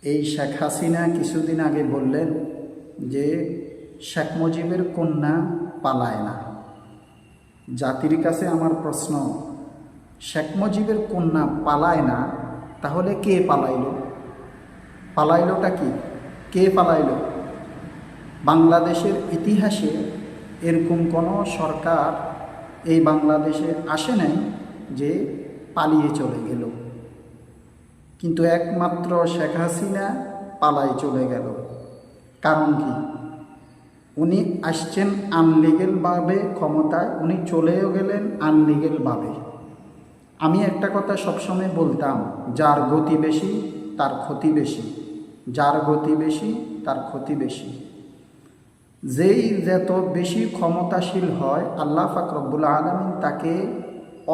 এই শেখ হাসিনা কিছুদিন আগে বললেন যে শেখ মুজিবের কন্যা পালায় না। জাতির কাছে আমার প্রশ্ন, শেখ মুজিবের কন্যা পালায় না, তাহলে কে পালাইল? পালাইলটা কি? কে পালাইল? বাংলাদেশের ইতিহাসে এরকম কোনো সরকার এই বাংলাদেশে আসে নাই যে পালিয়ে চলে গেল, কিন্তু একমাত্র শেখ হাসিনা পালাই চলে গেল। কারণ কি? উনি আসছেন আনলিগেলভাবে ক্ষমতায়, উনি চলেও গেলেন আনলিগেলভাবে। আমি একটা কথা সবসময় বলতাম, যার গতি বেশি তার ক্ষতি বেশি, যার গতি বেশি তার ক্ষতি বেশি। যেই যত বেশি ক্ষমতাশীল হয়, আল্লাহ পাক রব্বুল আলামিন তাকে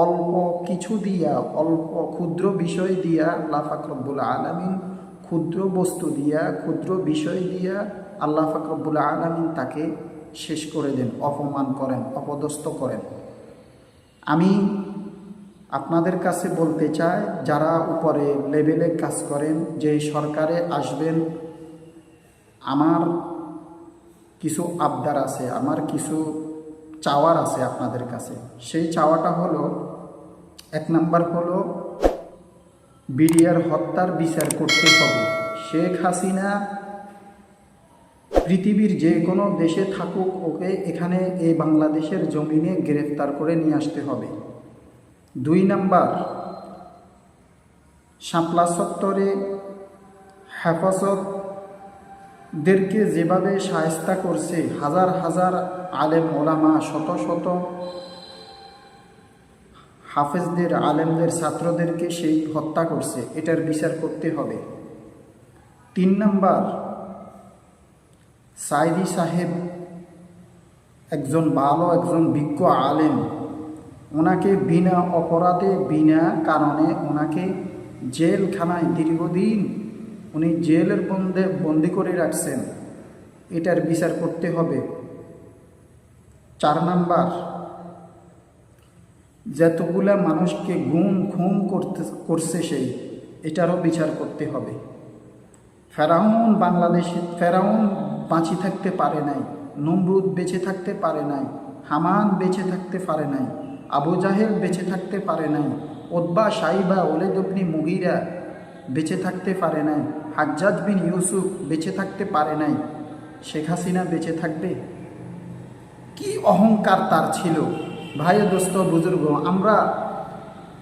অল্প কিছু দিয়া, অল্প ক্ষুদ্র বিষয় দিয়া, আল্লাহ পাক রব্বুল আলামিন ক্ষুদ্র বস্তু দিয়া, ক্ষুদ্র বিষয় দিয়া আল্লাহ পাক রব্বুল আলামিন তাকে শেষ করে দেন, অপমান করেন, অপদস্থ করেন। আমি আপনাদের কাছে বলতে চাই, যারা উপরে লেভেলে কাজ করেন, যে সরকারে আসবেন, আমার কিছু আবদার আছে, আমার কিছু চাওয়ার আছে আপনাদের কাছে। সেই চাওয়াটা হলো, এক নাম্বার হলো বিডিআর হত্যার বিচার করতে হবে। শেখ হাসিনা পৃথিবীর যে কোনো দেশে থাকুক, ওকে এখানে এই বাংলাদেশের জমিনে গ্রেফতার করে নিয়ে আসতে হবে। 2 নাম্বার, শাপলা চত্বরে হেফাজতদেরকে যেভাবে শায়েস্তা করছে, হাজার হাজার আলেম ওলামা, শত শত হাফেজদের, আলেমদের, ছাত্রদেরকে সেই হত্যা করছে, এটার বিচার করতে হবে। 3 নাম্বার, সাইদি সাহেব একজন ভালো, একজন বিজ্ঞ আলেম, ওনাকে বিনা অপরাধে, বিনা কারণে ওনাকে জেলখানায় দীর্ঘদিন উনি জেলের বন্দি করে রাখছেন, এটার বিচার করতে হবে। 4 নাম্বার, যতগুলা মানুষকে গুম খুন করছে সেই, এটারও বিচার করতে হবে। ফেরাউন, বাংলাদেশে ফেরাউন বাঁচি থাকতে পারে নাই, নমরুদ বেঁচে থাকতে পারে নাই, হামান বেঁচে থাকতে পারে নাই, আবু জাহেল বেঁচে থাকতে পারে নাই, উতবা, সাইবা, ওলীদ ইবনে মুগীরা বেঁচে থাকতে পারে নাই, হাজ্জাজ বিন ইউসুফ বেঁচে থাকতে পারে নাই, শেখ হাসিনা বেঁচে থাকবে? কি অহংকার তার ছিল! ভাই, দোস্ত, বুজুর্গ, আমরা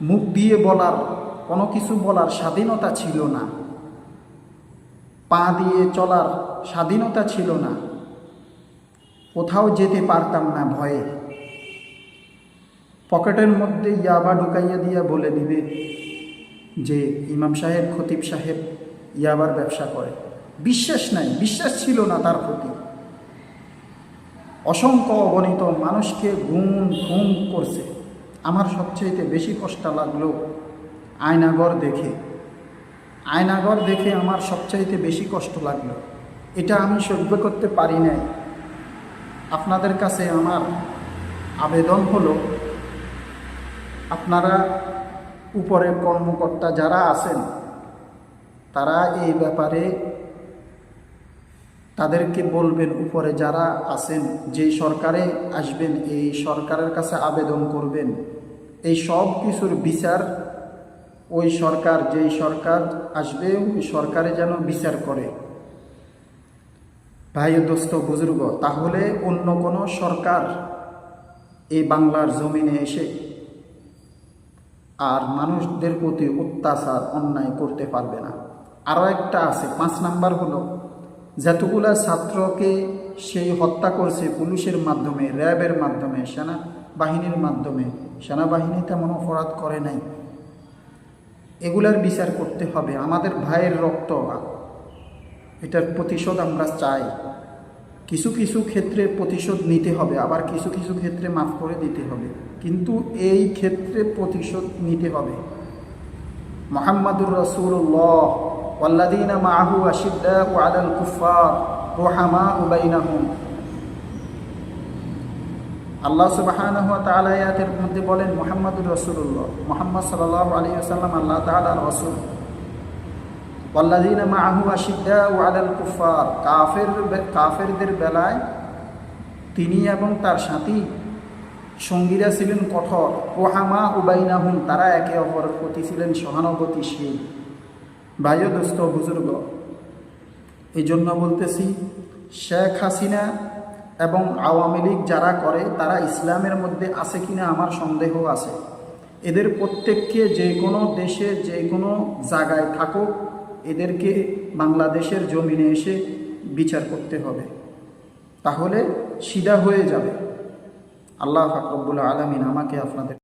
মুখ দিয়ে বলার, কোনো কিছু বলার স্বাধীনতা ছিল না, পা দিয়ে চলার স্বাধীনতা ছিল না, কোথাও যেতে পারতাম না ভয়ে। পকেটের মধ্যে ইয়াবা ঢুকাইয়া দিয়া বলে দিবে যে ইমাম সাহেব, খতিব সাহেব ইয়াবার ব্যবসা করে। বিশ্বাস নাই, বিশ্বাস ছিল না তার প্রতি। অসংখ্য অগণিত মানুষকে গুম খুন করছে। আমার সবচেয়ে বেশি কষ্ট লাগলো আয়নাগর দেখে, আয়নাগর দেখে আমার সবচাইতে বেশি কষ্ট লাগলো। এটা আমি সহ্য করতে পারি নাই। আপনাদের কাছে আমার আবেদন হলো, আপনারা উপরের কর্মকর্তা যারা আছেন, তারা এই ব্যাপারে তাদেরকে বলবেন, উপরে যারা আছেন, যেই সরকারে আসবেন, এই সরকারের কাছে আবেদন করবেন, এই সব কিছুর বিচার ওই সরকার, যেই সরকার আসবে, ওই সরকারে যেন বিচার করে। ভাই, দোস্ত, বুজুর্গ, তাহলে অন্য কোনো সরকার এই বাংলার জমিনে এসে আর মানুষদের প্রতি অত্যাচার, অন্যায় করতে পারবে না। আরও একটা আছে, 5 নাম্বার হলো, যতগুলা ছাত্রকে সেই হত্যা করছে পুলিশের মাধ্যমে, র্যাবের মাধ্যমে, সেনাবাহিনীর মাধ্যমে, সেনাবাহিনী তেমন অপরাধ করে নাই, এগুলার বিচার করতে হবে। আমাদের ভাইয়ের রক্ত, এটার প্রতিশোধ আমরা চাই। কিছু কিছু ক্ষেত্রে প্রতিশোধ নিতে হবে, আবার কিছু কিছু ক্ষেত্রে মাফ করে দিতে হবে, কিন্তু এই ক্ষেত্রে প্রতিশোধ নিতে হবে। মুহাম্মাদুর রাসূলুল্লাহ ওয়াল্লাযীনা মাআহু আশিদ্দাউ আলাল কুফফার রুহামাউ বাইনাহুম। আল্লাহ সুবহানাহু ওয়া তাআলা আয়াতের মধ্যে বলেন, মুহাম্মাদুর রাসূলুল্লাহ, মুহাম্মদ সাল্লাল্লাহু আলাইহি ওয়াসাল্লাম আল্লাহ তাআলার রাসূল। ওয়াল্লাযীনা মাআহু আশিদ্দাউ আলাল কুফফার, কাফেরদের বেলায় তিনি এবং তার সাথী সঙ্গীরা ছিলেন কঠোর। ওহামা উবাইনাহুম, তারা একে অপরের প্রতি ছিলেন সহানুভূতিশীল। ভাই ও দোস্ত বুজুর্গ, এই জন্য বলতেছি, শেখ হাসিনা এবং আওয়ামী লীগ যারা করে তারা ইসলামের মধ্যে আছে কিনা আমার সন্দেহ আছে। এদের প্রত্যেককে যে কোনো দেশে যে কোনো জায়গায় থাকুক, এদেরকে বাংলাদেশের জমিনে এসে বিচার করতে হবে, তাহলে সিধা হয়ে যাবে। আল্লাহ পাক রব্বুল আলামিন আমাকে আপনাদের